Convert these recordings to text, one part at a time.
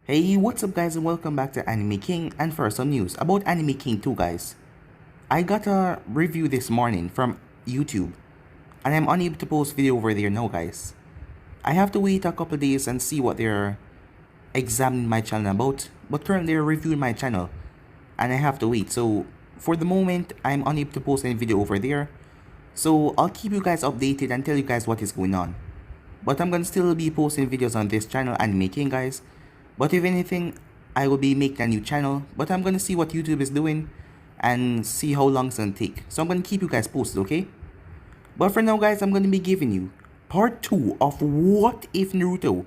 Hey, what's up guys and welcome back to Anime King. And for some news about Anime King 2 guys. I got a review this morning from YouTube and I'm unable to post video over there now guys. I have to wait a couple days and see what they're examining my channel about, but currently they're reviewing my channel and I have to wait. So for the moment I'm unable to post any video over there. So I'll keep you guys updated and tell you guys what is going on. But I'm gonna still be posting videos on this channel Anime King guys. But if anything, I will be making a new channel, but I'm gonna see what YouTube is doing and see how long it's gonna take. So I'm gonna keep you guys posted, okay? But for now guys, I'm gonna be giving you part 2 of what if Naruto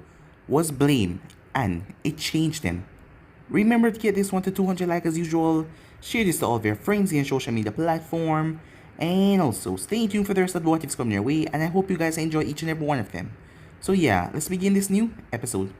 was blamed and it changed him. Remember to get this one to 200 likes as usual, share this to all of your friends and social media platform, and also stay tuned for the rest of the what ifs coming your way, and I hope you guys enjoy each and every one of them. So yeah, let's begin this new episode.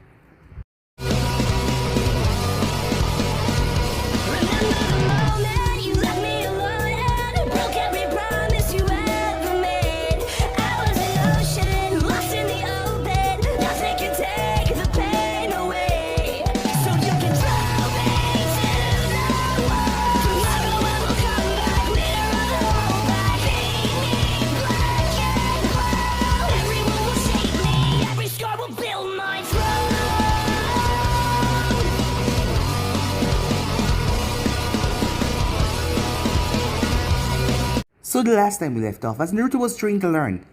So the last time we left off, as Naruto was trying to learn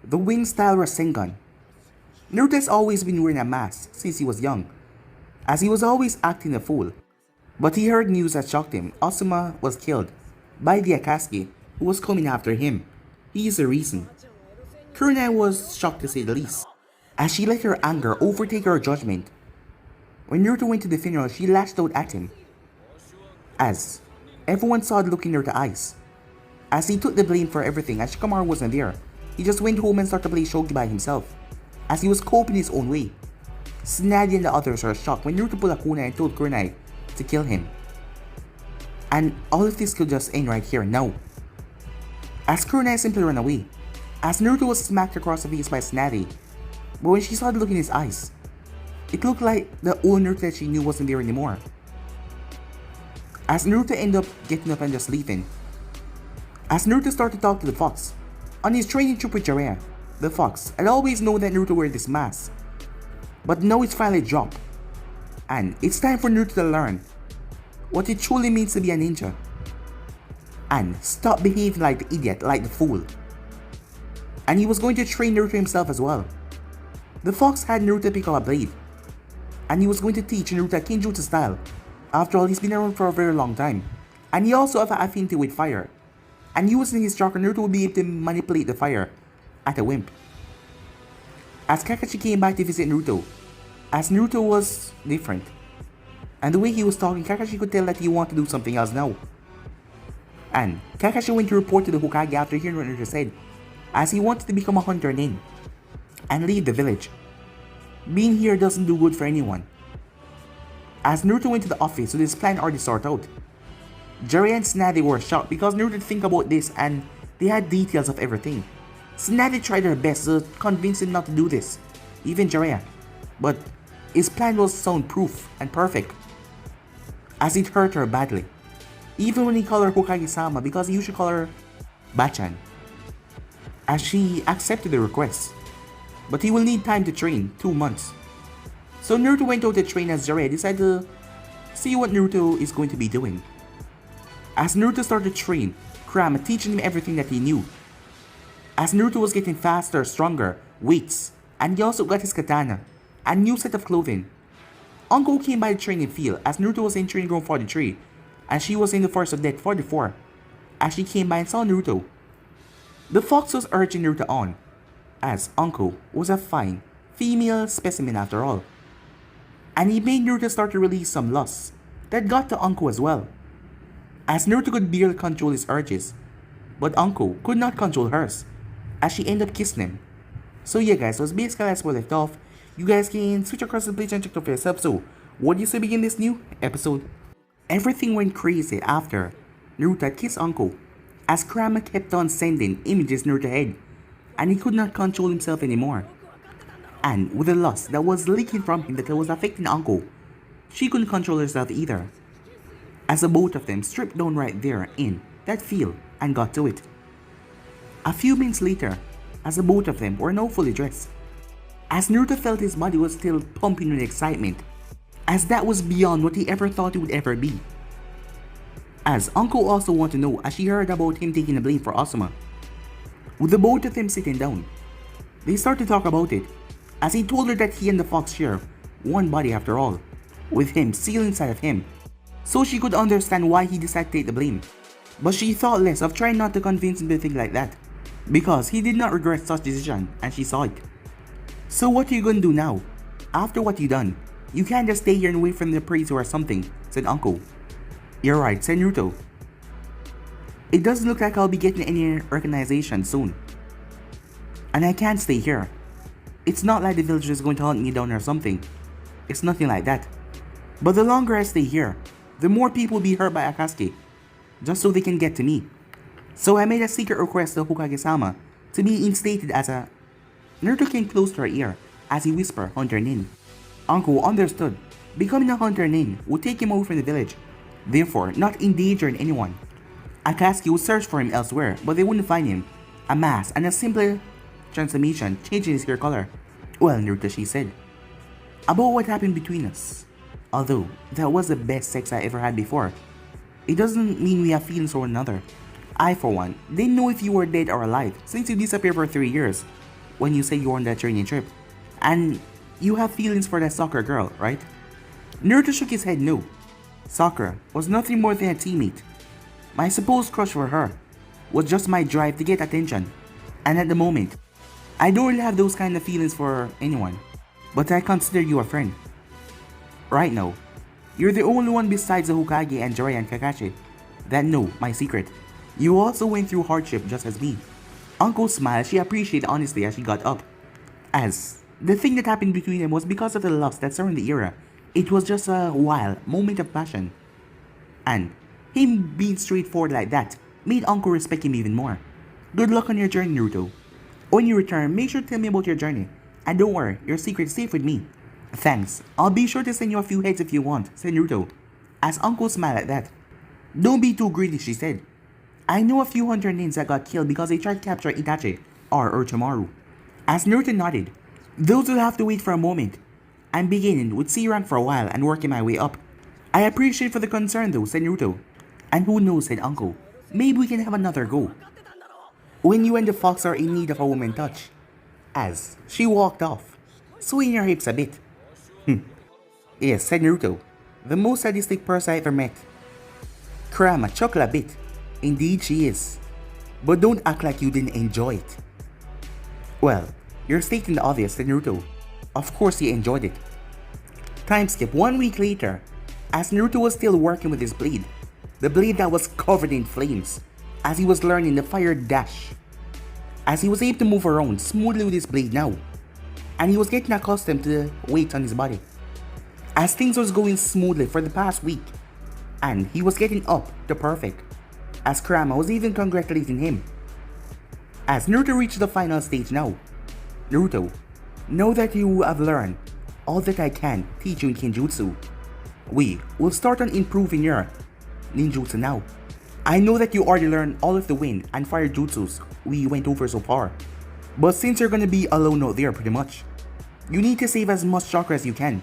the wing style Rasengan. Naruto has always been wearing a mask since he was young, as he was always acting a fool. But he heard news that shocked him. Asuma was killed by the Akatsuki who was coming after him. He is the reason. Kurunai was shocked to say the least, as she let her anger overtake her judgment. When Naruto went to the funeral, she lashed out at him, as everyone saw the look in Naruto's eyes. As he took the blame for everything, as Shikamaru wasn't there, he just went home and started to play shogi by himself, as he was coping his own way. Tsunade and the others were shocked when Naruto pulled a kunai and told Kurunai to kill him. And all of this could just end right here and now, as Kurunai simply ran away, as Naruto was smacked across the face by Tsunade. But when she saw the look in his eyes, it looked like the old Naruto that she knew wasn't there anymore. As Naruto ended up getting up and just leaving, as Naruto started to talk to the fox on his training trip with Jiraiya. The fox had always known that Naruto wear this mask, but now it's finally dropped, and it's time for Naruto to learn what it truly means to be a ninja, and stop behaving like the idiot, like the fool. And he was going to train Naruto himself as well. The fox had Naruto pick up a blade, and he was going to teach Naruto Kinjutsu style. After all, he's been around for a very long time, and he also has an affinity with fire. And using his chakra, Naruto will be able to manipulate the fire at a whim. As Kakashi came back to visit Naruto, as Naruto was different, and the way he was talking, Kakashi could tell that he wanted to do something else now. And Kakashi went to report to the Hokage after hearing what Naruto said, as he wanted to become a hunter-nin and leave the village. Being here doesn't do good for anyone. As Naruto went to the office with his plan already sorted out, Jiraiya and Tsunade were shocked because Naruto didn't think about this and they had details of everything. Tsunade tried her best to convince him not to do this, even Jiraiya, but his plan was soundproof and perfect, as it hurt her badly. Even when he called her Hokage-sama because he usually called her Bachan, as she accepted the request. But he will need time to train, 2 months. So Naruto went out to train as Jiraiya decided to see what Naruto is going to be doing. As Naruto started to train, Kurama teaching him everything that he knew. As Naruto was getting faster, stronger, weights, and he also got his katana, a new set of clothing. Uncle came by the training field as Naruto was in training ground 43, and she was in the forest of death 44, as she came by and saw Naruto. The fox was urging Naruto on, as Uncle was a fine, female specimen after all. And he made Naruto start to release some lust that got to Uncle as well, as Naruto could barely control his urges, but Anko could not control hers, as she ended up kissing him. So yeah guys, so it's basically that's where we left off. You guys can switch across the page and check out for yourself. So what do you say begin this new episode? Everything went crazy after Naruto kissed Anko, as Kurama kept on sending images Naruto's head, and he could not control himself anymore. And with the lust that was leaking from him that was affecting Anko, She couldn't control herself either, as the both of them stripped down right there in that field and got to it. A few minutes later, as the both of them were now fully dressed, as Naruto felt his body was still pumping with excitement, as that was beyond what he ever thought it would ever be. As Uncle also wanted to know as she heard about him taking the blame for Asuma. With the both of them sitting down, they start to talk about it, as he told her that he and the fox share one body after all, with him sealed inside of him, so she could understand why he decided to take the blame. But she thought less of trying not to convince him to think like that, because he did not regret such decision and she saw it. So what are you gonna do now? After what you done, you can't just stay here and wait for them to praise you or something, said Uncle. You're right, said Naruto. It doesn't look like I'll be getting any recognition soon. And I can't stay here. It's not like the village is going to hunt me down or something. It's nothing like that. But the longer I stay here, the more people will be hurt by Akatsuki, just so they can get to me. So I made a secret request to Hokage-sama to be instated as a... Naruto came close to her ear as he whispered hunter-nin. Uncle understood. Becoming a hunter-nin would take him away from the village, therefore not endangering anyone. Akatsuki would search for him elsewhere, but they wouldn't find him. A mask and a simple transformation changing his hair color. Well, Naruto, she said. About what happened between us. Although, that was the best sex I ever had before. It doesn't mean we have feelings for one another. I, for one, didn't know if you were dead or alive since you disappeared for 3 years when you said you were on that training trip. And you have feelings for that soccer girl, right? Naruto shook his head no. Sakura was nothing more than a teammate. My supposed crush for her was just my drive to get attention. And at the moment, I don't really have those kind of feelings for anyone. But I consider you a friend. Right now, you're the only one besides the Hokage and Jiraiya and Kakashi that know my secret. You also went through hardship just as me. Uncle smiled. She appreciated honesty as she got up. As the thing that happened between them was because of the lust that surrounded the era. It was just a wild moment of passion. And him being straightforward like that made Uncle respect him even more. Good luck on your journey, Naruto. When you return, make sure to tell me about your journey. And don't worry, your secret is safe with me. Thanks. I'll be sure to send you a few heads if you want, said Naruto. As Uncle smiled at that. Don't be too greedy, she said. I know a few hunter-nins that got killed because they tried to capture Itachi or Orochimaru. As Naruto nodded, those will have to wait for a moment. I'm beginning with C rank for a while and working my way up. I appreciate for the concern though, said Naruto. And who knows, said Uncle. Maybe we can have another go. When you and the fox are in need of a woman touch. As she walked off, swaying her hips a bit. Yes, said Naruto. The most sadistic person I ever met. Kurama chuckled a bit. Indeed she is. But don't act like you didn't enjoy it. Well, you're stating the obvious, said Naruto. Of course he enjoyed it. Time skip 1 week later, as Naruto was still working with his blade. The blade that was covered in flames, as he was learning the fire dash. As he was able to move around smoothly with his blade now. And he was getting accustomed to the weight on his body. As things was going smoothly for the past week. And he was getting up to perfect. As Kurama was even congratulating him. As Naruto reached the final stage now. Naruto, know that you have learned all that I can teach you in Kenjutsu. We will start on improving your ninjutsu now. I know that you already learned all of the wind and fire jutsus we went over so far. But since you're gonna be alone out there pretty much, you need to save as much chakra as you can.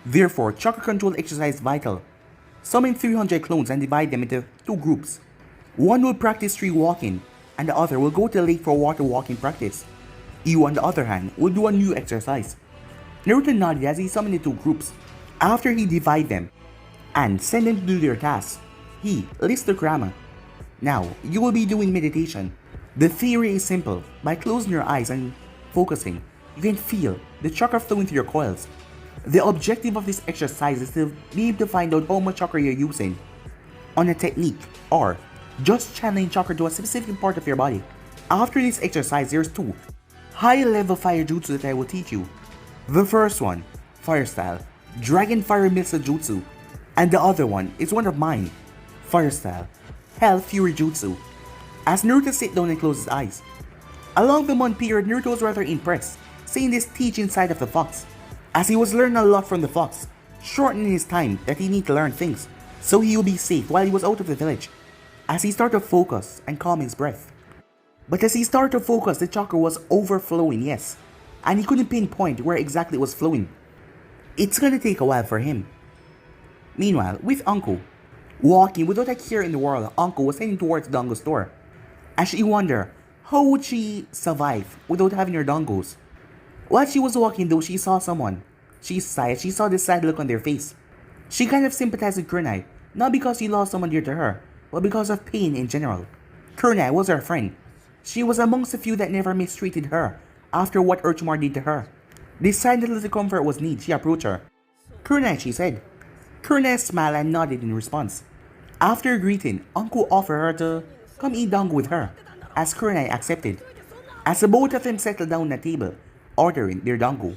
Therefore, chakra control exercise is vital. Summon 300 clones and divide them into 2 groups. One will practice tree walking and the other will go to the lake for water walking practice. You, on the other hand, will do a new exercise. Naruto nodded as he summoned the 2 groups. After he divided them and sent them to do their tasks, he listed Kurama. Now, you will be doing meditation. The theory is simple. By closing your eyes and focusing, you can feel the chakra flowing through your coils. The objective of this exercise is to be able to find out how much chakra you're using on a technique or just channeling chakra to a specific part of your body. After this exercise, there's 2 high-level fire jutsu that I will teach you. The first one, Fire Style, Dragon Fire Missile Jutsu, and the other one is one of mine, Fire Style, Hell Fury Jutsu. As Naruto sat down and closed his eyes. Along the month period, Naruto was rather impressed, seeing this teaching side of the fox. As he was learning a lot from the fox, shortening his time that he need to learn things so he will be safe while he was out of the village. As he started to focus and calm his breath. But as he started to focus, the chakra was overflowing, yes, and he couldn't pinpoint where exactly it was flowing. It's gonna take a while for him. Meanwhile, with Uncle, walking without a care in the world, Uncle was heading towards Dango's store. As she wondered, how would she survive without having her dongos? While she was walking though, she saw someone. She sighed, she saw the sad look on their face. She kind of sympathized with Kunai, not because she lost someone dear to her, but because of pain in general. Kunai was her friend. She was amongst the few that never mistreated her after what Orochimaru did to her. Deciding that little comfort was needed, she approached her. Kunai, she said. Kunai smiled and nodded in response. After greeting, Uncle offered her to come eat dango with her, as Kunai accepted. As the both of them settled down at the table, ordering their dango.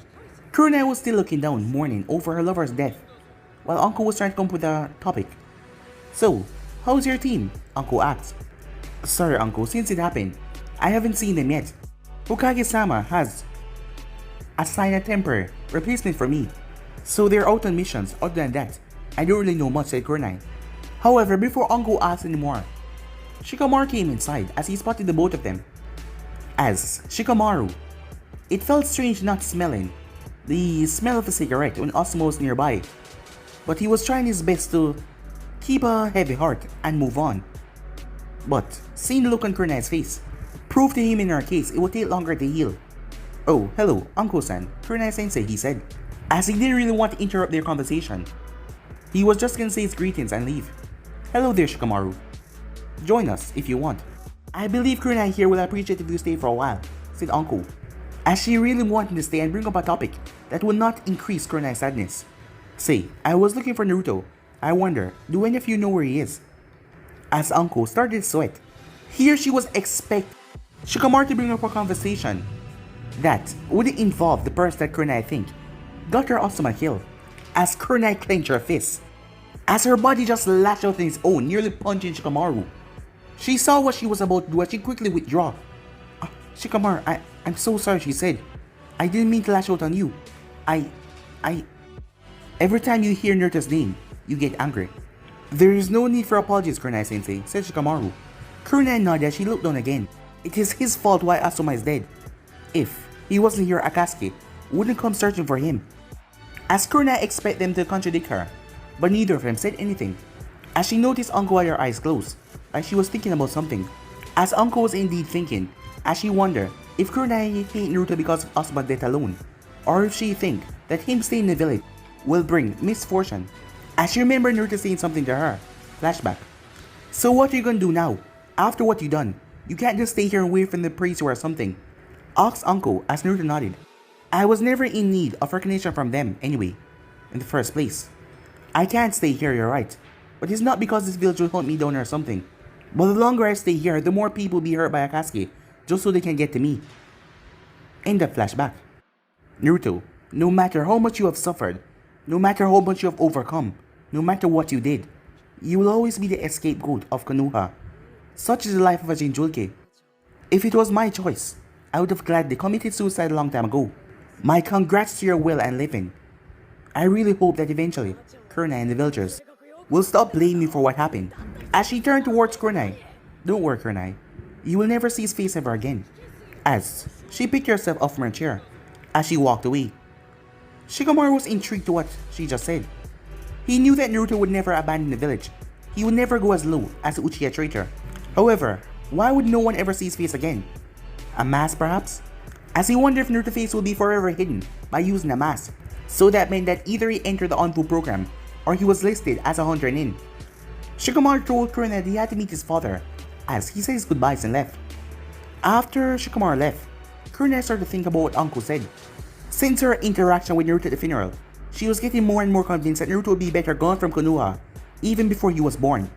Kunai was still looking down, mourning over her lover's death, while Uncle was trying to come up with a topic. So, how's your team? Uncle asked. Sorry, Uncle, since it happened, I haven't seen them yet. Hokage-sama has assigned a temporary replacement for me, so they're out on missions. Other than that, I don't really know much, said Kunai. However, before Uncle asked anymore, Shikamaru came inside as he spotted the both of them. As Shikamaru, it felt strange not smelling the smell of a cigarette when Asuma was nearby, but he was trying his best to keep a heavy heart and move on. But seeing the look on Kunai's face proved to him in her case it would take longer to heal. Oh, hello, Uncle-san, Kunai-sensei, he said, as he didn't really want to interrupt their conversation. He was just gonna say his greetings and leave. Hello there, Shikamaru. Join us if you want. I believe Kunai here will appreciate if you stay for a while, said Uncle, as she really wanted to stay and bring up a topic that would not increase Kunai's sadness. Say, I was looking for Naruto. I wonder, do any of you know where he is? As Uncle started to sweat, here she was expecting Shikamaru to bring up a conversation that wouldn't involve the person that Kunai think got her Asuma killed, as Kunai clenched her fist, as her body just lashed out on its own, nearly punching Shikamaru. She saw what she was about to do as she quickly withdrew. Shikamaru, I'm so sorry, she said. I didn't mean to lash out on you. Every time you hear Naruto's name, you get angry. There is no need for apologies, Kunai-sensei, said Shikamaru. Kunai nodded as she looked down again. It is his fault why Asuma is dead. If he wasn't here, Akatsuki wouldn't come searching for him. As Kunai expected them to contradict her, but neither of them said anything. As she noticed Uncle had her eyes closed, like she was thinking about something. As Uncle was indeed thinking, as she wondered if Kunai hate Naruto because of Asuma's death alone, or if she think that him staying in the village will bring misfortune. As she remembered Naruto saying something to her. Flashback. So what are you gonna do now? After what you done, you can't just stay here and wait for the priest or something. Asked Uncle as Naruto nodded. I was never in need of recognition from them anyway, in the first place. I can't stay here, you're right. But it's not because this village will hunt me down or something. But the longer I stay here, the more people will be hurt by Akatsuki, just so they can get to me. End of flashback. Naruto, no matter how much you have suffered, no matter how much you have overcome, no matter what you did, you will always be the scapegoat of Konoha. Such is the life of a Jinchuriki. If it was my choice, I would have gladly committed suicide a long time ago. My congrats to your will and living. I really hope that eventually, Kunai and the villagers will stop blaming me for what happened. As she turned towards Kunai, don't worry, Kunai, you will never see his face ever again. As she picked herself up from her chair, as she walked away. Shikamaru was intrigued to what she just said. He knew that Naruto would never abandon the village. He would never go as low as the Uchiha traitor. However, why would no one ever see his face again? A mask perhaps? As he wondered if Naruto's face would be forever hidden by using a mask. So that meant that either he entered the Anbu program or he was listed as a hunter-nin. Shikamaru told Kunai that he had to meet his father as he said his goodbyes and left. After Shikamaru left, Kunai started to think about what Uncle said. Since her interaction with Naruto at the funeral, she was getting more and more convinced that Naruto would be better gone from Konoha even before he was born.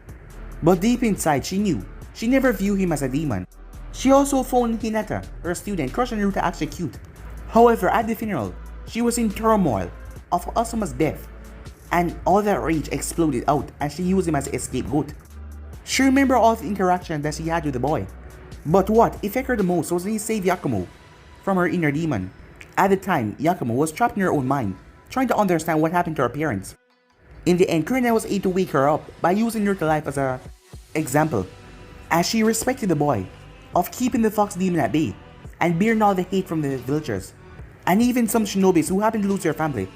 But deep inside she knew she never viewed him as a demon. She also found Hinata, her student, crushing Naruto actually cute. However, at the funeral, she was in turmoil of Asuma's death, and all that rage exploded out as she used him as a scapegoat. She remembered all the interaction that she had with the boy. But what affected her the most was when he saved Yakumo from her inner demon. At the time, Yakumo was trapped in her own mind, trying to understand what happened to her parents. In the end, Kurina was able to wake her up by using Naruto's life as an example, as she respected the boy of keeping the fox demon at bay and bearing all the hate from the villagers, and even some shinobis who happened to lose their family.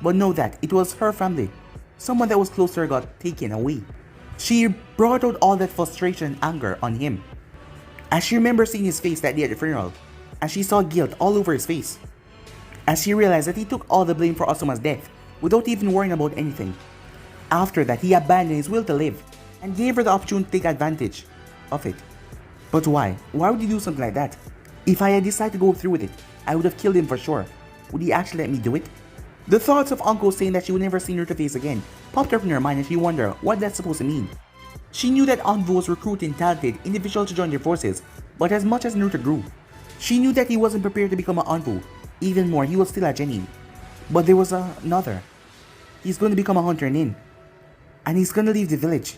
But know that it was her family. Someone that was close to her got taken away. She brought out all that frustration and anger on him, as she remembers seeing his face that day at the funeral, and she saw guilt all over his face, as she realized that he took all the blame for Asuma's death without even worrying about anything. After that, he abandoned his will to live and gave her the opportunity to take advantage of it. But why? Why would he do something like that? If I had decided to go through with it, I would have killed him for sure. Would he actually let me do it? The thoughts of Uncle saying that she would never see Naruto's face again popped up in her mind, and she wondered what that's supposed to mean. She knew that Anvo was recruiting talented individuals to join their forces, but as much as Naruto grew, she knew that he wasn't prepared to become an Anvo. Even more, he was still a genin. But there was another. He's going to become a hunter-nin, and he's going to leave the village.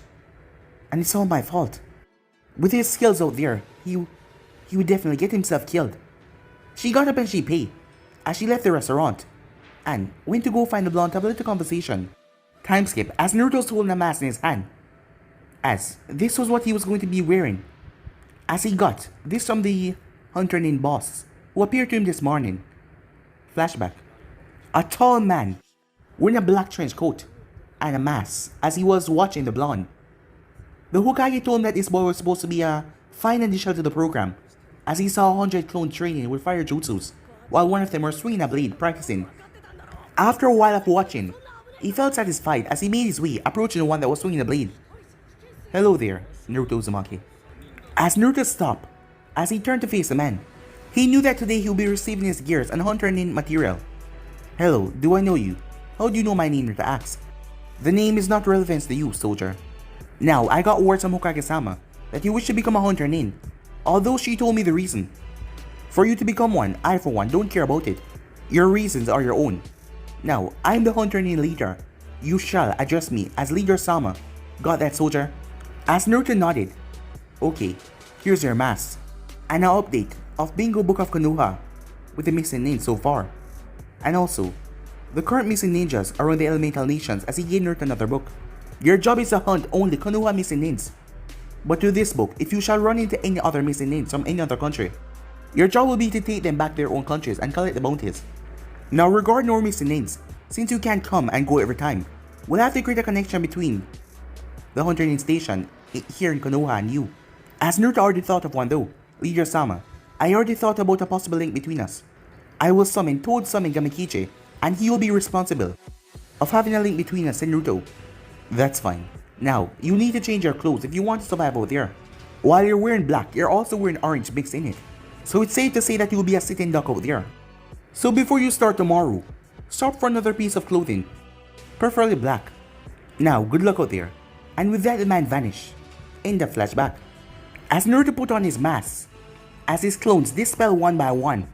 And it's all my fault. With his skills out there, he would definitely get himself killed. She got up and she paid, as she left the restaurant, and went to go find the blonde to have a little conversation. Time skip, as Naruto's holding a mask in his hand, as this was what he was going to be wearing, as he got this from the hunter-nin boss, who appeared to him this morning. Flashback. A tall man, wearing a black trench coat and a mask, as he was watching the blonde. The Hokage told him that this boy was supposed to be a fine addition to the program, as he saw 100 clones training with fire jutsus, while one of them were swinging a blade, practicing. After a while of watching, he felt satisfied as he made his way, approaching the one that was swinging the blade. Hello there, Naruto Uzumaki. As Naruto stopped, as he turned to face the man, he knew that today he would be receiving his gears and hunter-nin material. Hello, do I know you? How do you know my name? Naruto asked. The name is not relevant to you, soldier. Now, I got word from Hokage-sama that you wish to become a hunter-nin, although she told me the reason. For you to become one, I for one don't care about it. Your reasons are your own. Now, I'm the hunter-nin leader. You shall address me as Leader-sama. Got that, soldier? As Naruto nodded. Okay, here's your mask. And an update of Bingo Book of Konoha with the missing names so far. And also, the current missing ninjas around the elemental nations, as he gave Naruto another book. Your job is to hunt only Konoha missing names. But to this book, if you shall run into any other missing names from any other country, your job will be to take them back to their own countries and collect the bounties. Now regarding our missing names, since you can't come and go every time, we'll have to create a connection between the hunter-nin station here in Konoha and you. As Naruto already thought of one though, Leader-sama, I already thought about a possible link between us. I will summon Toad-summon Gamikichi, and he will be responsible of having a link between us and Naruto. That's fine. Now, you need to change your clothes if you want to survive out there. While you're wearing black, you're also wearing orange mixed in it. So it's safe to say that you'll be a sitting duck out there. So before you start tomorrow, stop for another piece of clothing, preferably black. Now, good luck out there. And with that, the man vanished. End of flashback. As Naruto put on his mask, as his clones dispel one by one,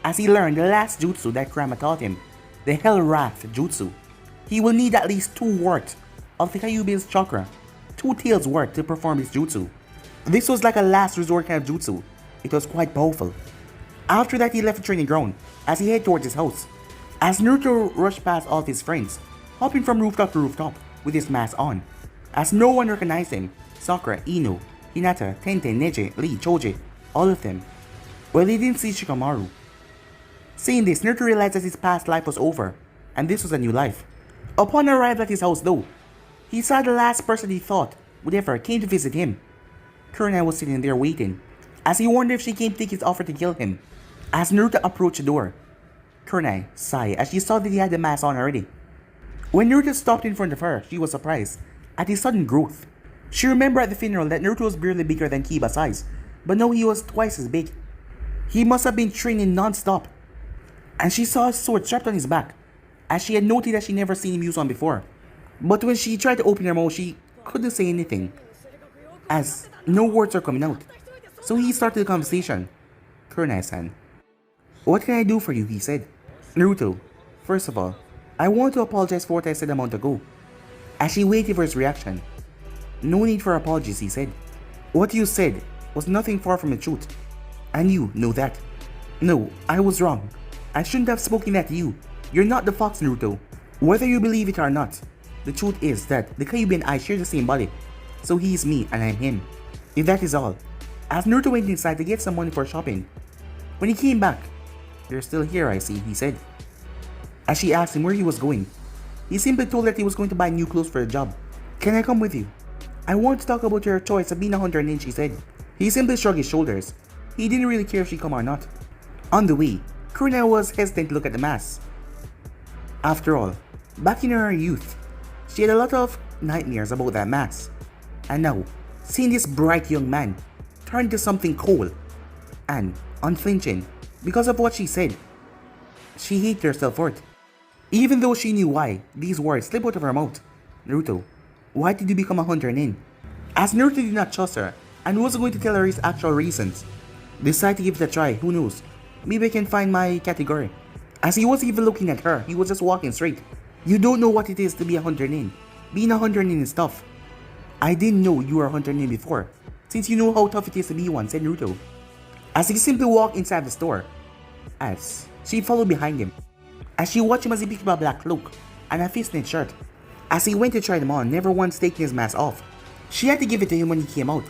as he learned the last jutsu that Kurama taught him, the Hell Wrath jutsu, he will need at least 2 worth of the Kyuubi's chakra, 2 tails worth to perform his jutsu. This was like a last resort kind of jutsu. It was quite powerful. After that, he left the training ground as he headed towards his house. As Naruto rushed past all of his friends, hopping from rooftop to rooftop with his mask on, as no one recognized him, Sakura, Ino, Hinata, Tenten, Neji, Lee, Choji, all of them. But they didn't see Shikamaru. Seeing this, Naruto realized that his past life was over, and this was a new life. Upon arrival at his house though, he saw the last person he thought would ever came to visit him. Kurina was sitting there waiting, as he wondered if she came to take his offer to kill him. As Naruto approached the door, Kurina sighed as she saw that he had the mask on already. When Naruto stopped in front of her, she was surprised at his sudden growth. She remembered at the funeral that Naruto was barely bigger than Kiba's size, but now he was twice as big. He must have been training non-stop. And she saw a sword strapped on his back, as she had noted that she never seen him use one before. But when she tried to open her mouth, she couldn't say anything, as no words are coming out. So he started the conversation. Kurina-san, what can I do for you? He said. Naruto, first of all, I want to apologize for what I said a month ago. As she waited for his reaction. No need for apologies, he said. What you said was nothing far from the truth, and you know that. No, I was wrong. I shouldn't have spoken that to you. You're not the fox, Naruto. Whether you believe it or not, The truth is that the Kyuubi and I share the same body, so he is me and I'm him. If that is all. As Naruto went inside to get some money for shopping. When he came back, "You're still here, I see," he said. As she asked him where he was going, he simply told that he was going to buy new clothes for a job. "Can I come with you? I want to talk about your choice of being a hunter-nin," she said. He simply shrugged his shoulders. He didn't really care if she come or not. On the way, Kurina was hesitant to look at the mask. After all, back in her youth, she had a lot of nightmares about that mask. And now, seeing this bright young man turn into something cold and unflinching because of what she said, she hated herself for it. Even though she knew why these words slipped out of her mouth. "Naruto, why did you become a hunter-nin?" As Naruto did not trust her and wasn't going to tell her his actual reasons, decided to give it a try. Who knows? Maybe I can find my category. As he wasn't even looking at her, he was just walking straight. "You don't know what it is to be a hunter-nin. Being a hunter-nin is tough." "I didn't know you were a hunter-nin before, since you know how tough it is to be one," said Naruto. As he simply walked inside the store, as she followed behind him. As she watched him as he picked up a black cloak and a fishnet shirt. As he went to try them on, never once taking his mask off. She had to give it to him when he came out.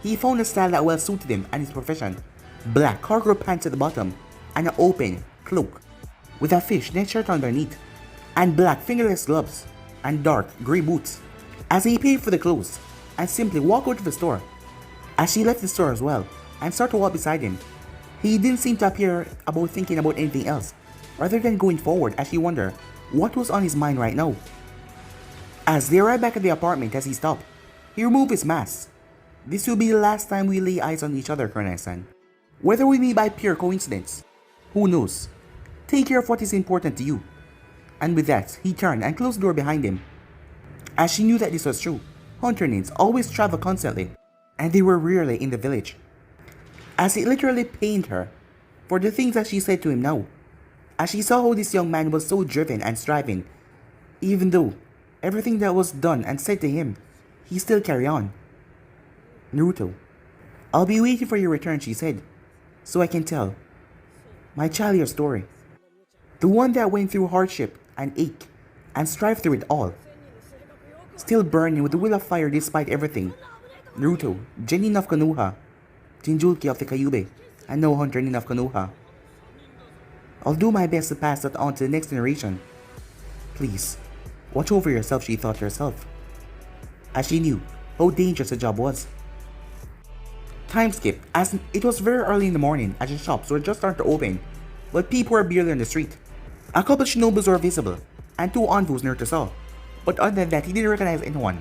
He found a style that well suited him and his profession. Black cargo pants at the bottom and an open cloak with a fishnet shirt underneath, and black fingerless gloves and dark grey boots. As he paid for the clothes and simply walked out of the store. As she left the store as well and started to walk beside him, he didn't seem to appear about thinking about anything else rather than going forward, as she wondered what was on his mind right now. As they arrived back at the apartment, as he stopped, he removed his mask. "This will be the last time we lay eyes on each other, Kurina-san. Whether we meet by pure coincidence, who knows? Take care of what is important to you." And with that, he turned and closed the door behind him. As she knew that this was true, hunter-nins always travel constantly, and they were rarely in the village. As it literally pained her for the things that she said to him now. As she saw how this young man was so driven and striving, even though everything that was done and said to him, he still carried on. "Naruto, I'll be waiting for your return," she said, "so I can tell my child your story. The one that went through hardship and ache and strived through it all. Still burning with the will of fire despite everything. Naruto, Genin of Konoha, Jinjulki of the Kyuubi, and no hunter-nin of Konoha. I'll do my best to pass that on to the next generation. Please, watch over yourself," she thought to herself, as she knew how dangerous the job was. Time skip, as it was very early in the morning as the shops were just starting to open, but people were barely on the street. A couple shinobis were visible, and 2 envoys Naruto saw, but other than that he didn't recognize anyone.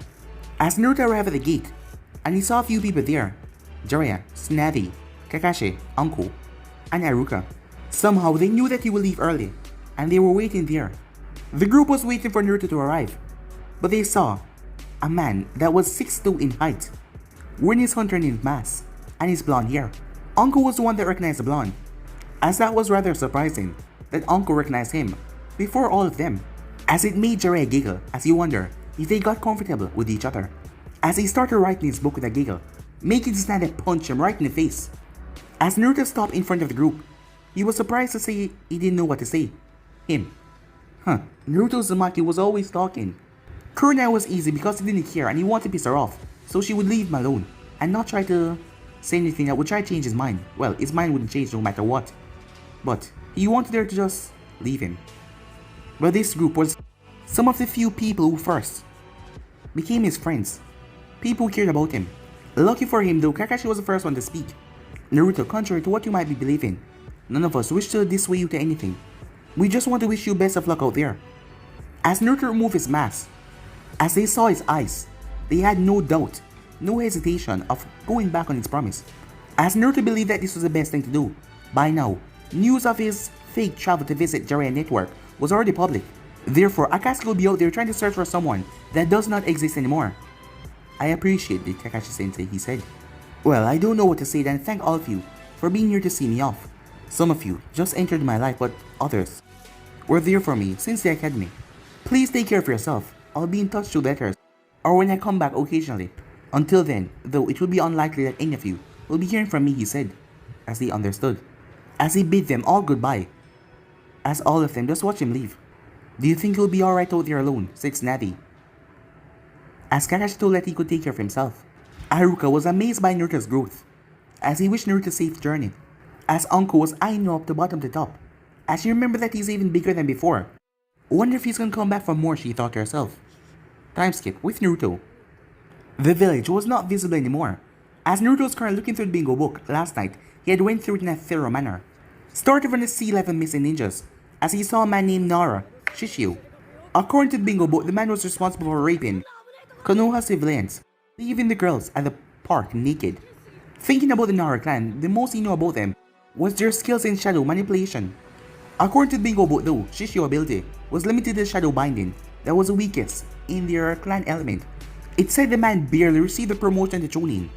As Naruto arrived at the gate, and he saw a few people there, Jiraiya, Tsunade, Kakashi, Anko, and Haruka. Somehow they knew that he would leave early, and they were waiting there. The group was waiting for Naruto to arrive, but they saw a man that was 6'2" in height, wearing his hunter-nin mask and his blonde hair. Anko was the one that recognized the blonde, as that was rather surprising that Anko recognized him before all of them, as it made Jiraiya giggle as he wondered if they got comfortable with each other. As he started writing his book with a giggle, making Tsunade punch him right in the face. As Naruto stopped in front of the group, he was surprised to say he didn't know what to say. Him. Naruto Uzumaki was always talking. Kurina was easy because he didn't care and he wanted to piss her off, so she would leave him alone and not try to say anything that would try to change his mind. Well, his mind wouldn't change no matter what, but he wanted her to just leave him. But this group was some of the few people who first became his friends, people who cared about him. Lucky for him though, Kakashi was the first one to speak. "Naruto, contrary to what you might be believing, none of us wish to dissuade you to anything. We just want to wish you best of luck out there." As Naruto removed his mask, as they saw his eyes, they had no doubt, no hesitation of going back on his promise. As Naruto believed that this was the best thing to do, by now, news of his fake travel to visit Jiraiya network was already public. Therefore, Akatsuki will be out there trying to search for someone that does not exist anymore. "I appreciate it, Kakashi-sensei," he said. "Well, I don't know what to say than thank all of you for being here to see me off. Some of you just entered my life, but others were there for me since the academy. Please take care of yourself. I'll be in touch through letters or when I come back occasionally. Until then, though it will be unlikely that any of you will be hearing from me," he said, as they understood. As he bid them all goodbye, as all of them just watched him leave. "Do you think he'll be alright out there alone?" said Tsunade. as Kakashi told that he could take care of himself. Haruka was amazed by Naruto's growth, as he wished Naruto a safe journey, as Anko was eyeing him up the bottom to top, as she remembered that he's even bigger than before. Wonder if he's gonna come back for more, she thought to herself. Time skip with Naruto. The village was not visible anymore, as Naruto was currently looking through the bingo book. Last night, he had went through it in a thorough manner. Started from the sea level missing ninjas, as he saw a man named Nara Shishio. According to the bingo book, the man was responsible for raping Konoha civilians, leaving the girls at the park naked. Thinking about the Nara clan, the most he knew about them was their skills in shadow manipulation. According to the bingo book though, Shishio's ability was limited to shadow binding that was the weakest in their clan element. It said the man barely received the promotion to Chunin,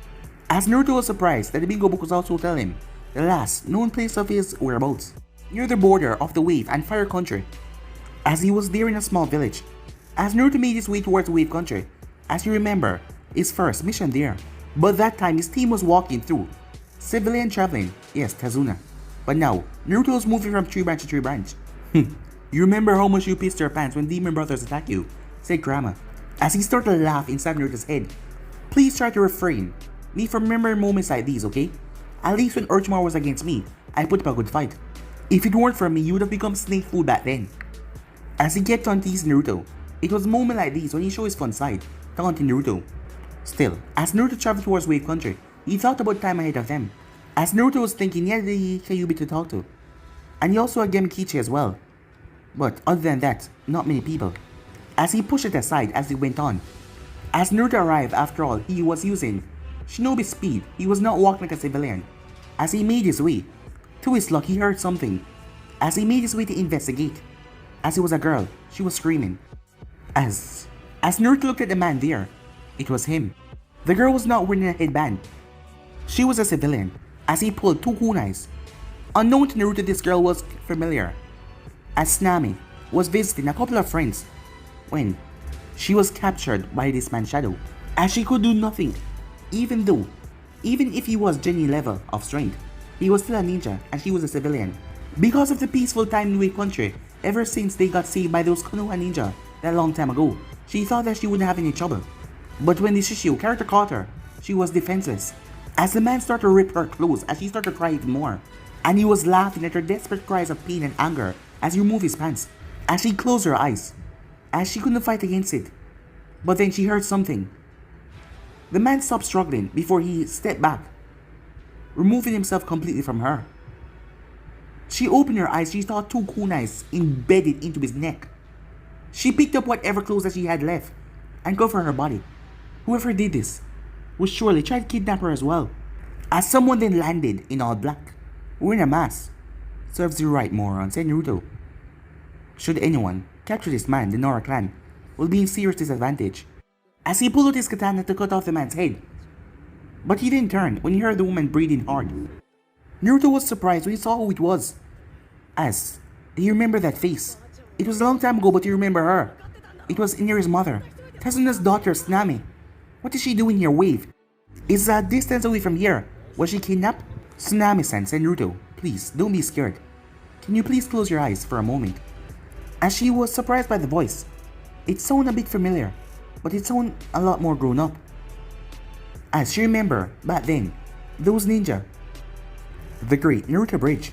as Naruto was surprised that the bingo book was also telling him the last known place of his whereabouts, near the border of the Wave and Fire Country, as he was there in a small village. As Naruto made his way towards the Wave Country, as you remember, his first mission there, but that time his team was walking through civilian traveling, yes, Tazuna. But now, Naruto was moving from tree branch to tree branch. You remember how much you pissed your pants when demon brothers attack you, said Grandma, as he started to laugh inside Naruto's head. Please try to refrain me from remembering moments like these, okay? At least when Orochimaru was against me, I put up a good fight. If it weren't for me, you would have become snake food back then. As he kept on teasing Naruto, it was moments like these when he showed his fun side, taunting Naruto. Still, as Naruto traveled towards Wave Country, he thought about time ahead of them. As Naruto was thinking, he had the Kyuubi to talk to, and he also had Gemikichi as well. But other than that, not many people. As he pushed it aside as he went on. As Naruto arrived, after all, he was using Shinobi speed. He was not walking like a civilian. As he made his way, to his luck he heard something. As he made his way to investigate. As it was a girl, she was screaming. As Naruto looked at the man there, it was him. The girl was not wearing a headband. She was a civilian, as he pulled two kunais. Unknown to Naruto, this girl was familiar, as Tsunami was visiting a couple of friends when she was captured by this man's shadow, as she could do nothing, even if he was genuine level of strength, he was still a ninja and she was a civilian. Because of the peaceful time in Wave Country, ever since they got saved by those Konoha ninja that long time ago, she thought that she wouldn't have any trouble. But when the Shishio character caught her, she was defenseless, as the man started to rip her clothes as she started to cry even more, and he was laughing at her desperate cries of pain and anger as he removed his pants, as she closed her eyes, as she couldn't fight against it. But then she heard something. The man stopped struggling before he stepped back, removing himself completely from her. She opened her eyes. She saw two kunais embedded into his neck. She picked up whatever clothes that she had left and covered her body. Whoever did this would surely try to kidnap her as well, as someone then landed in all black, wearing a mask. Serves you right, moron, said Naruto. Should anyone capture this man, the Nara clan will be in serious disadvantage, as he pulled out his katana to cut off the man's head. But he didn't turn when he heard the woman breathing hard. Naruto was surprised when he saw who it was, as he remembered that face. It was a long time ago, but he remembered her. It was Inari's mother, Tasuna's daughter, Tsunami. What is she doing here, Wave? It's a distance away from here. Was she kidnapped? Tsunami-san, said Naruto. Please, don't be scared. Can you please close your eyes for a moment? As she was surprised by the voice. It sounded a bit familiar, but it sounded a lot more grown up. As she remembered, back then, those ninja. The great Naruto Bridge.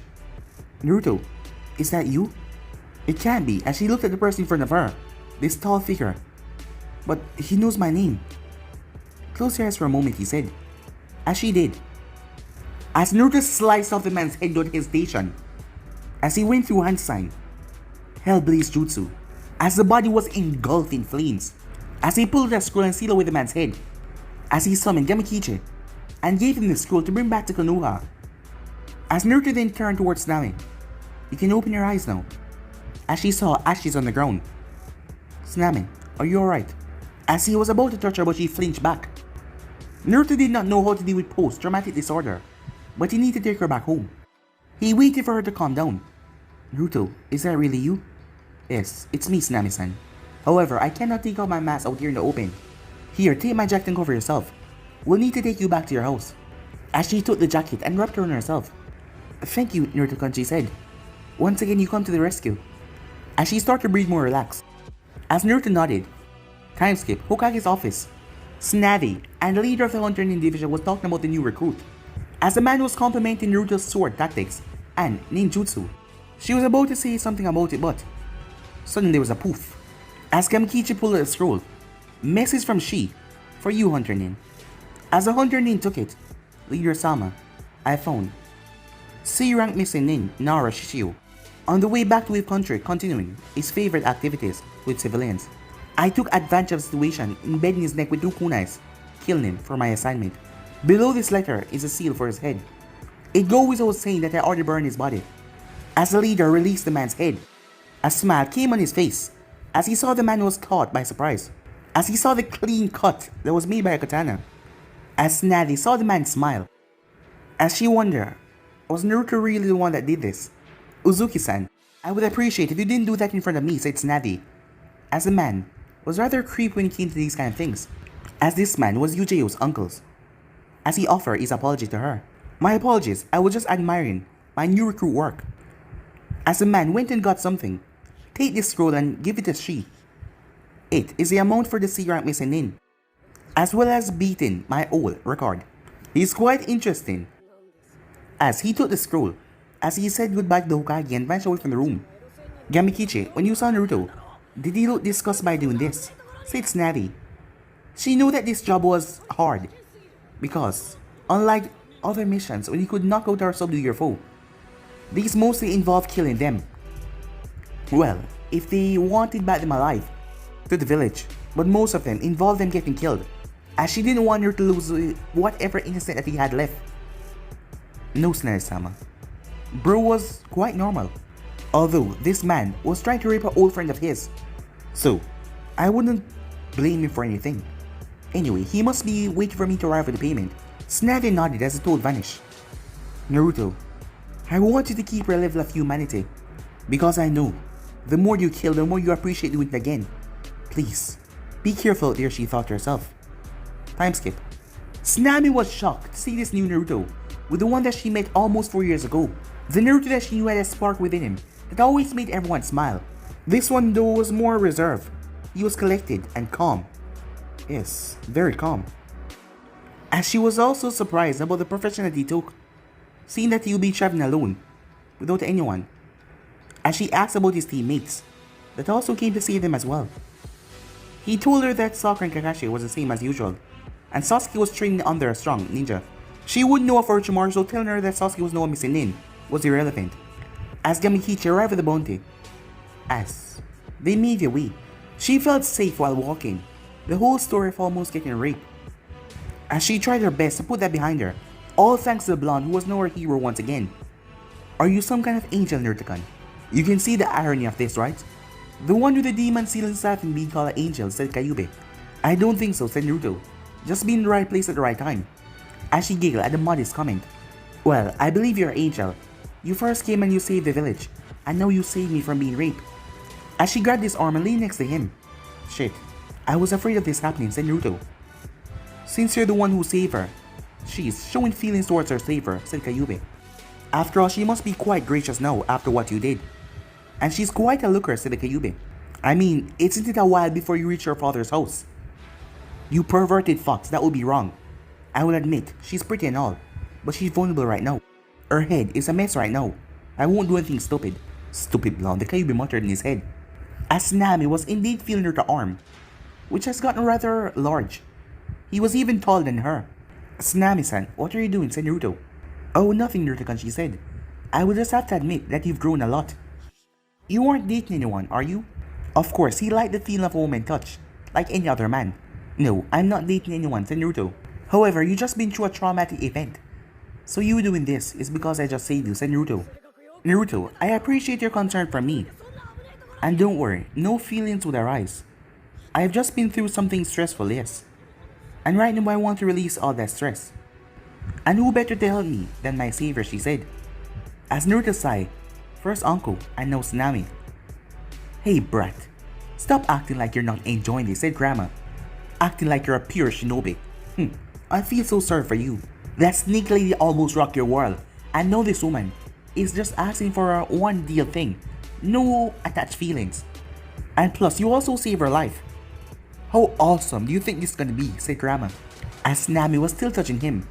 Naruto, is that you? It can't be, as she looked at the person in front of her, this tall figure. But he knows my name. Close your eyes for a moment, he said. As she did. As Naruto sliced off the man's head without hesitation, as he went through hand sign, Hellblaze Jutsu, as the body was engulfed in flames, as he pulled that scroll and sealed away the man's head, as he summoned Gemikichi and gave him the scroll to bring back to Konoha. As Naruto then turned towards Tsunami, you can open your eyes now, as she saw ashes on the ground. Tsunami, are you alright? As he was about to touch her, but she flinched back. Naruto did not know how to deal with post-traumatic disorder, but he needed to take her back home. He waited for her to calm down. Naruto, is that really you? Yes, it's me, Tsunami-san. However, I cannot take off my mask out here in the open. Here, take my jacket and cover yourself. We'll need to take you back to your house. As she took the jacket and wrapped her on herself. Thank you, Naruto-kun, she said. Once again, you come to the rescue. As she started to breathe more relaxed. As Naruto nodded, Time skip, Hokage's office. Snappy and the leader of the hunter-nin division was talking about the new recruit. As the man was complimenting Naruto's sword tactics and ninjutsu, she was about to say something about it, but suddenly there was a poof. As Gamikichi pulled out a scroll, message from Shi, for you hunter-nin. As the hunter-nin took it, Leader Sama, I found C rank missing nin Nara Shishio on the way back to his country continuing his favorite activities with civilians. I took advantage of the situation in bedding his neck with 2 kunais, killing him for my assignment. Below this letter is a seal for his head. It goes without saying that I already burned his body. As the leader released the man's head, a smile came on his face as he saw the man was caught by surprise. As he saw the clean cut that was made by a katana. As Snazzy saw the man smile. As she wondered, was Naruto really the one that did this? Uzuki-san, I would appreciate if you didn't do that in front of me, said Snazzy. As the man was rather creepy when it came to these kind of things, as this man was Yuji's uncle's. As he offered his apology to her. My apologies, I was just admiring my new recruit work. As the man went and got something, take this scroll and give it to Shi. It is the amount for the C rank missing nin, as well as beating my old record. He's quite interesting. As he took the scroll, as he said goodbye to the Hokage and vanished away from the room. Gamikichi, when you saw Naruto, did he look disgusted by doing this? Said Snazzy. She knew that this job was hard, because, unlike other missions when you could knock out or subdue your foe, these mostly involved killing them. Well, if they wanted back them alive, to the village, but most of them involved them getting killed, as she didn't want her to lose whatever innocent that he had left. No, Snazzy-sama. Bro was quite normal, although this man was trying to rape an old friend of his, so I wouldn't blame him for anything. Anyway, he must be waiting for me to arrive with the payment. Snazzy nodded as the toad vanished. Naruto, I want you to keep your level of humanity, because I know, the more you kill, the more you appreciate doing it again. Please, be careful out there, she thought to herself. Time skip. Snami was shocked to see this new Naruto, with the one that she met almost 4 years ago. The Naruto that she knew had a spark within him that always made everyone smile. This one though was more reserved. He was collected and calm. Yes, very calm. As she was also surprised about the profession that he took, seeing that he would be traveling alone, without anyone. As she asked about his teammates, that also came to see them as well. He told her that Sakura and Kakashi was the same as usual, and Sasuke was training under a strong ninja. She wouldn't know of Orochimaru, so telling her that Sasuke was no missing nin was irrelevant. As Gamikichi arrived at the bounty, as they made their way, she felt safe while walking, the whole story of almost getting raped. As she tried her best to put that behind her, all thanks to the blonde who was now her hero once again. Are you some kind of angel, Naruto-kun? You can see the irony of this, right? The one with the demon seal inside and being called an angel, said Kyube. I don't think so, said Naruto. Just be in the right place at the right time. As she giggled at the modest comment. Well, I believe you're an angel. You first came and you saved the village, and now you saved me from being raped. As she grabbed his arm and leaned next to him. Shit, I was afraid of this happening, said Naruto. Since you're the one who saved her, she's showing feelings towards her saver, said Kyube. After all, she must be quite gracious now after what you did. And she's quite a looker, said the Kyube. I mean, isn't it a while before you reach your father's house? You perverted fox, that would be wrong. I will admit, she's pretty and all, but she's vulnerable right now. Her head is a mess right now. I won't do anything stupid. Stupid blonde, the Kyube muttered in his head. As Nami was indeed feeling her arm, which has gotten rather large. He was even taller than her. Snami-san, what are you doing, said Naruto. Oh, nothing, Naruto-kun, she said. I will just have to admit that you've grown a lot. You aren't dating anyone, are you? Of course, he liked the feeling of a woman touch, like any other man. No, I'm not dating anyone, said Naruto. However, you just been through a traumatic event. So you doing this is because I just saved you, said Naruto. Naruto, I appreciate your concern for me. And don't worry, no feelings would arise. I have just been through something stressful, yes. And right now I want to release all that stress. And who better to help me than my savior, she said. As Naruto sighed, first uncle and now Tsunami. Hey brat, stop acting like you're not enjoying this, said Grandma. Acting like you're a pure shinobi. I feel so sorry for you. That snake lady almost rocked your world. And now this woman is just asking for a one deal thing. No attached feelings. And plus you also saved her life. How awesome do you think this is gonna be, said Rama, as Nami was still touching him.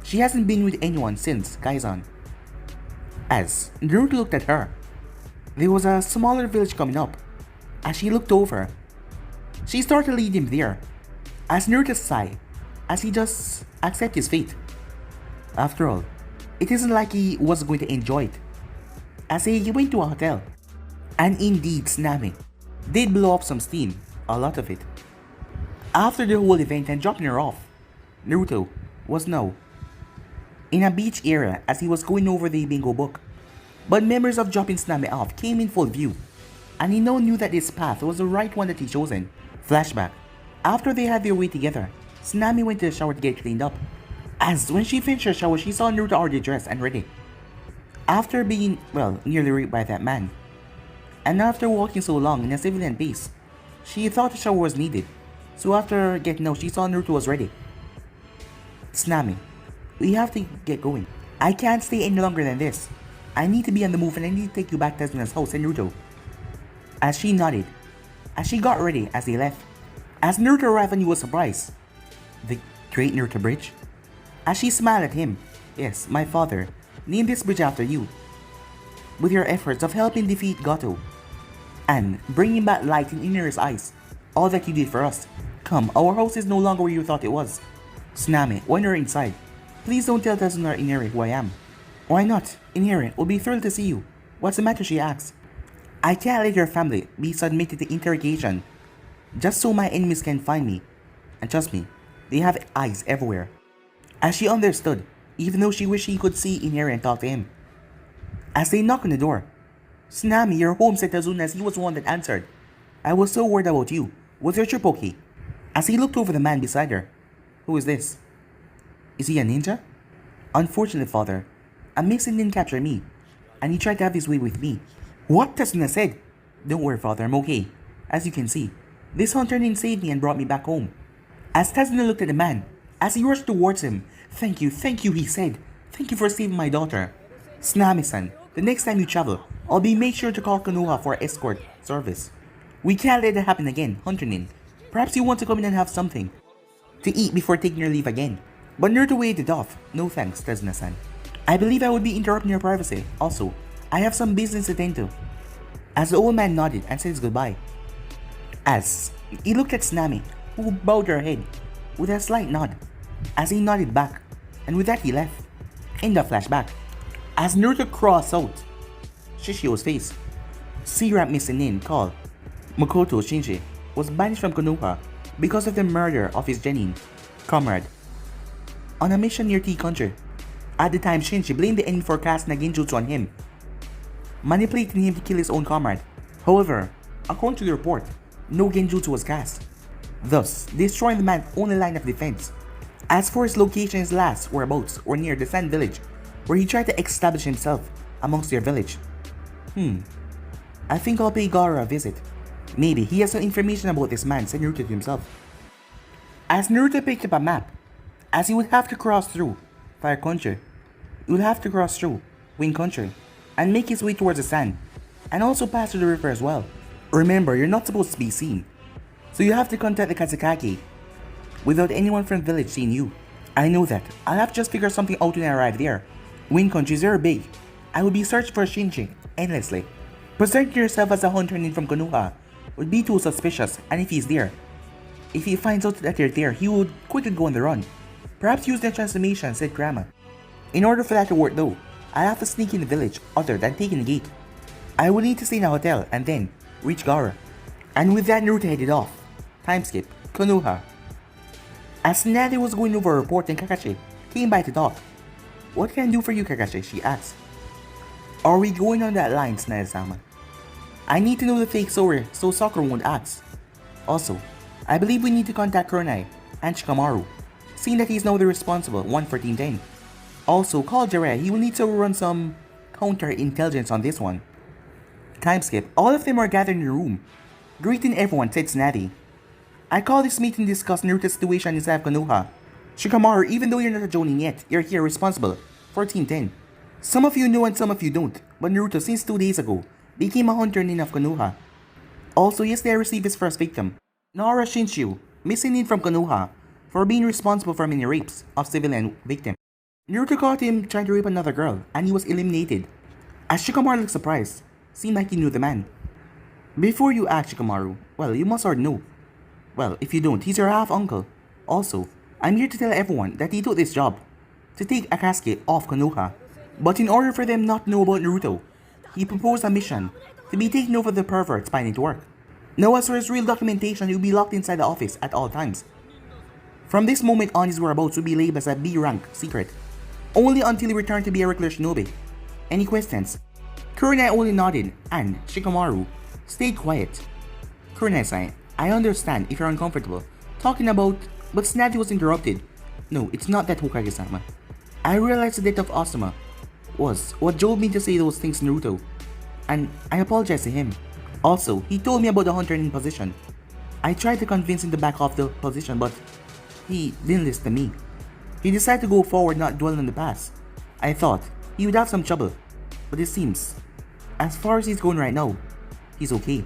She hasn't been with anyone since Kaizan. As Naruto looked at her, there was a smaller village coming up. As she looked over, she started to lead him there. As Naruto sighed, as he just accepted his fate. After all, it isn't like he was going to enjoy it. As he went to a hotel, and indeed Nami did blow up some steam, a lot of it. After the whole event and dropping her off, Naruto was now in a beach area as he was going over the bingo book. But memories of dropping Nami off came in full view, and he now knew that this path was the right one that he chosen. Flashback. After they had their way together, Nami went to the shower to get cleaned up. As when she finished her shower, she saw Naruto already dressed and ready. After being, nearly raped by that man, and after walking so long in a civilian pace, she thought the shower was needed. So after getting out, she saw Naruto was ready. Nami, we have to get going. I can't stay any longer than this. I need to be on the move and I need to take you back to Azuna's house, said Naruto. As she nodded, as she got ready as they left. As Naruto arrived and he was surprised. The great Naruto Bridge? As she smiled at him. Yes, my father named this bridge after you. With your efforts of helping defeat Goto and bringing back light in Inari's eyes. All that you did for us. Come, our house is no longer where you thought it was. Nami, when you're inside, please don't tell Tazuna or Inari who I am. Why not? Inari will be thrilled to see you. What's the matter, she asked. I can't let your family be submitted to interrogation just so my enemies can find me. And trust me, they have eyes everywhere. As she understood, even though she wished she could see Inari and talk to him. As they knocked on the door, Nami, you're home, said Tazuna as he was the one that answered. I was so worried about you. Was your trip okay? As he looked over the man beside her. Who is this? Is he a ninja? Unfortunately, father, a mixed Nin captured me, and he tried to have his way with me. What? Tazuna said. Don't worry, father, I'm okay. As you can see, this hunter-nin saved me and brought me back home. As Tazuna looked at the man, as he rushed towards him, thank you, he said. Thank you for saving my daughter. Nami-san, the next time you travel, I'll be made sure to call Konoha for escort service. We can't let that happen again, hunter-nin. Perhaps you want to come in and have something to eat before taking your leave again. But Naruto waved it off. No thanks, Tazuna-san. I believe I would be interrupting your privacy. Also, I have some business to attend to. As the old man nodded and said his goodbye. As he looked at Nami, who bowed her head with a slight nod. As he nodded back, and with that he left. In the flashback, as Naruto crossed out Shishio's face, C-Ramp missing Nin called Makoto Shinji was banished from Konoha because of the murder of his genin comrade on a mission near Tea Country. At the time, Shinji blamed the enemy for casting a genjutsu on him, manipulating him to kill his own comrade. However, according to the report, no genjutsu was cast, thus destroying the man's only line of defense. As for his location, his last whereabouts were near the Sand Village, where he tried to establish himself amongst their village. I think I'll pay Gaara a visit. Maybe he has some information about this man, said Naruto to himself. As Naruto picked up a map, as he would have to cross through Fire Country, he would have to cross through Wind Country, and make his way towards the sand, and also pass through the river as well. Remember, you're not supposed to be seen, so you have to contact the Katsukaki without anyone from the village seeing you. I know that. I'll have to just figure something out when I arrive there. Wind Country is very big. I will be searching for Shinji endlessly. Presenting yourself as a hunter-nin from Konoha would be too suspicious, and if he's there, if he finds out that you're there, he would quickly go on the run. Perhaps use the transformation, said Grandma. In order for that to work though, I'll have to sneak in the village other than taking the gate. I will need to stay in a hotel and then reach Gaara. And with that, Naruto headed off. Time skip, Konoha. As Tsunade was going over a report and Kakashi came by to talk. What can I do for you, Kakashi? She asked. Are we going on that line, Tsunade-sama? I need to know the fake story so Sakura won't ask. Also, I believe we need to contact Kurenai and Shikamaru, seeing that he's now the responsible one for Team 10. Also, call Jiraiya, he will need to run some counter-intelligence on this one. Time skip, all of them are gathered in the room. Greeting everyone, said Tsunade. I call this meeting to discuss Naruto's situation inside of Konoha. Shikamaru, even though you're not a Jonin yet, you're here responsible for Team 10. Some of you know and some of you don't, but Naruto since 2 days ago became a hunter-nin of Konoha. Also, yesterday I received his first victim, Nara Shinshio, missing in from Konoha for being responsible for many rapes of civilian victims. Naruto caught him trying to rape another girl and he was eliminated. As Shikamaru looked surprised, seemed like he knew the man. Before you ask Shikamaru, well, you must already know. Well, if you don't, he's your half-uncle. Also, I'm here to tell everyone that he took this job to take Akatsuki off Konoha. But in order for them not to know about Naruto, he proposed a mission to be taken over the perverts finding to work. Now as for his real documentation, he will be locked inside the office at all times. From this moment on, his whereabouts will be labeled as a B-rank secret, only until he returned to be a regular shinobi. Any questions? Kurenai only nodded and Shikamaru stayed quiet. Kurenai-san, I understand if you're uncomfortable talking about, but Snazzy was interrupted. No, it's not that, Hokage-sama. I realized the death of Asuma was what drove me to say those things to Naruto, and I apologize to him. Also, he told me about the hunter-nin position. I tried to convince him to back off the position, but he didn't listen to me. He decided to go forward, not dwell on the past. I thought he would have some trouble, but it seems, as far as he's going right now, he's okay.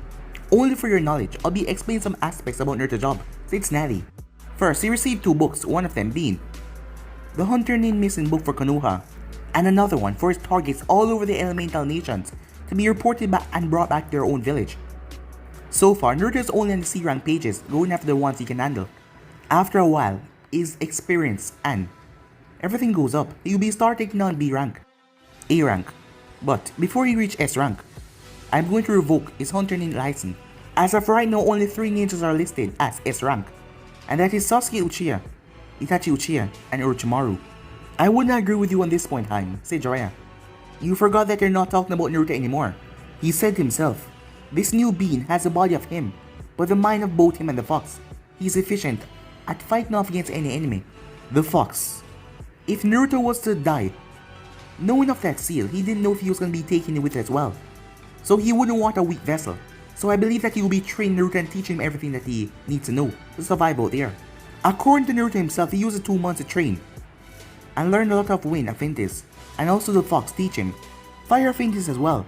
Only for your knowledge, I'll be explaining some aspects about Naruto's job, said Snazzy. First, he received 2 books, one of them being the hunter-nin missing book for Konoha, and another one for his targets all over the elemental nations to be reported back and brought back to their own village. So far, Naruto is only on the C-rank pages, going after the ones he can handle. After a while, his experience and everything goes up, he'll be starting on B rank, A rank. But before he reaches S rank, I'm going to revoke his hunter-nin license. As of right now, only 3 ninjas are listed as S rank, and that is Sasuke Uchiha, Itachi Uchiha, and Orochimaru. I wouldn't agree with you on this point, Haim, said Jiraiya. You forgot that you're not talking about Naruto anymore. He said himself, this new being has the body of him, but the mind of both him and the fox. He's efficient at fighting off against any enemy. The fox. If Naruto was to die, knowing of that seal, he didn't know if he was going to be taking it with as well. So he wouldn't want a weak vessel. So I believe that he will be training Naruto and teaching him everything that he needs to know to survive out there. According to Naruto himself, he uses 2 months to train and learn a lot of wind affinities, and also the fox teach him fire affinities as well,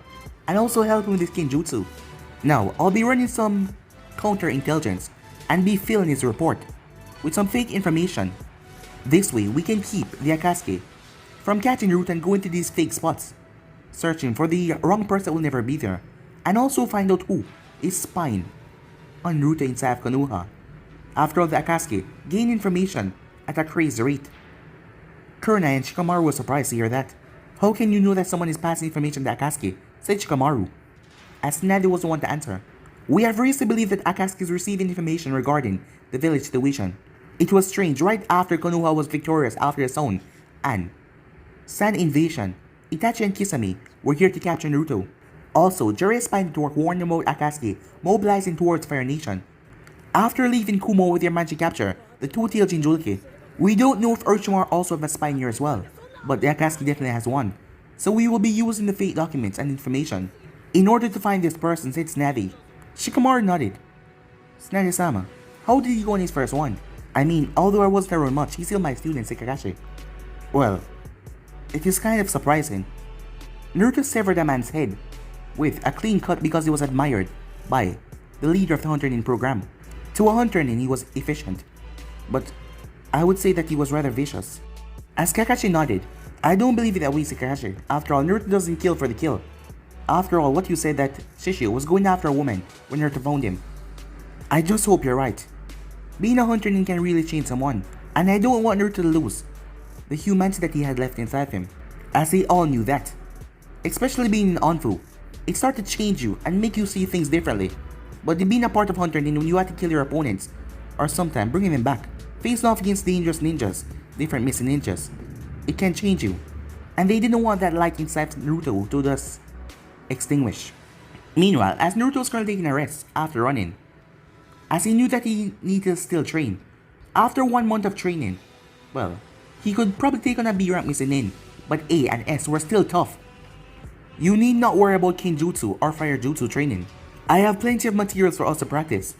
and also help him with his kinjutsu. Now, I'll be running some counter-intelligence and be filling his report with some fake information. This way, we can keep the Akatsuki from catching Naruto and going to these fake spots, searching for the wrong person that will never be there, and also find out who is spying on Naruto inside of Konoha. After all, the Akatsuki gain information at a crazy rate. Kurenai and Shikamaru were surprised to hear that. How can you know that someone is passing information to Akatsuki? Said Shikamaru, as Snazzy was the one to answer. We have reason to believe that Akatsuki is receiving information regarding the village situation. It was strange, right after Konoha was victorious after the Sound and Sand invasion, Itachi and Kisame were here to capture Naruto. Also, Jiraiya's spy network warned them about Akatsuki mobilizing towards Fire Nation. After leaving Kumo with their magic capture, the two-tailed Jinchuriki, we don't know if Orochimaru also has a spy here as well, but the Akatsuki definitely has one. So we will be using the fake documents and information in order to find this person, said Snazzy. Shikamaru nodded. Snazzy-sama, how did he go on his first one? I mean, although I wasn't around much, he's still my student, said Kakashi. Well, it is kind of surprising. Naruto severed a man's head with a clean cut because he was admired by the leader of the hunter-nin program. To a hunter-nin, he was efficient, but I would say that he was rather vicious. As Kakashi nodded, I don't believe it that way, said Kakashi. After all, Naruto doesn't kill for the kill. After all, what you said that Shishio was going after a woman when Naruto found him. I just hope you're right. Being a hunter-nin can really change someone, and I don't want Naruto to lose the humanity that he had left inside him, as they all knew that. Especially being in Anfu, it started to change you and make you see things differently. But being a part of hunter-nin when you had to kill your opponents, or sometimes bringing them back, facing off against dangerous ninjas, different missing ninjas, it can change you. And they didn't want that light inside Naruto to thus extinguish. Meanwhile, as Naruto was currently taking a rest after running, as he knew that he needed to still train, after 1 month of training, well, he could probably take on a B rank missing nin, but A and S were still tough. You need not worry about Kinjutsu or Fire Jutsu training. I have plenty of materials for us to practice.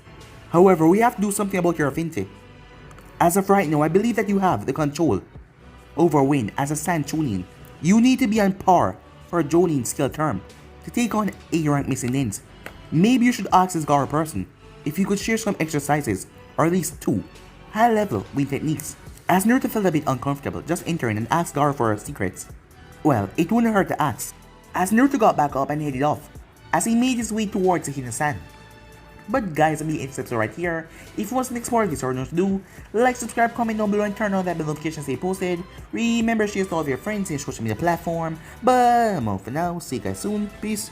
However, we have to do something about your affinity. As of right now, I believe that you have the control over wind as a Sand Chunin. You need to be on par for a Jonin skill term to take on A rank missing nins. Maybe you should ask this Gara person if you could share some exercises or at least 2 high-level win techniques. As Naruto felt a bit uncomfortable just entering and asked Gaara for her secrets. Well, it wouldn't hurt to ask, as Naruto got back up and headed off, as he made his way towards the hidden sand. But guys, I'm the steps right here. If you want to explore this or know what to do, like, subscribe, comment down below and turn on that bell notification stay posted. Remember, share to all of your friends and social media platform. But I'm out for now. See you guys soon. Peace.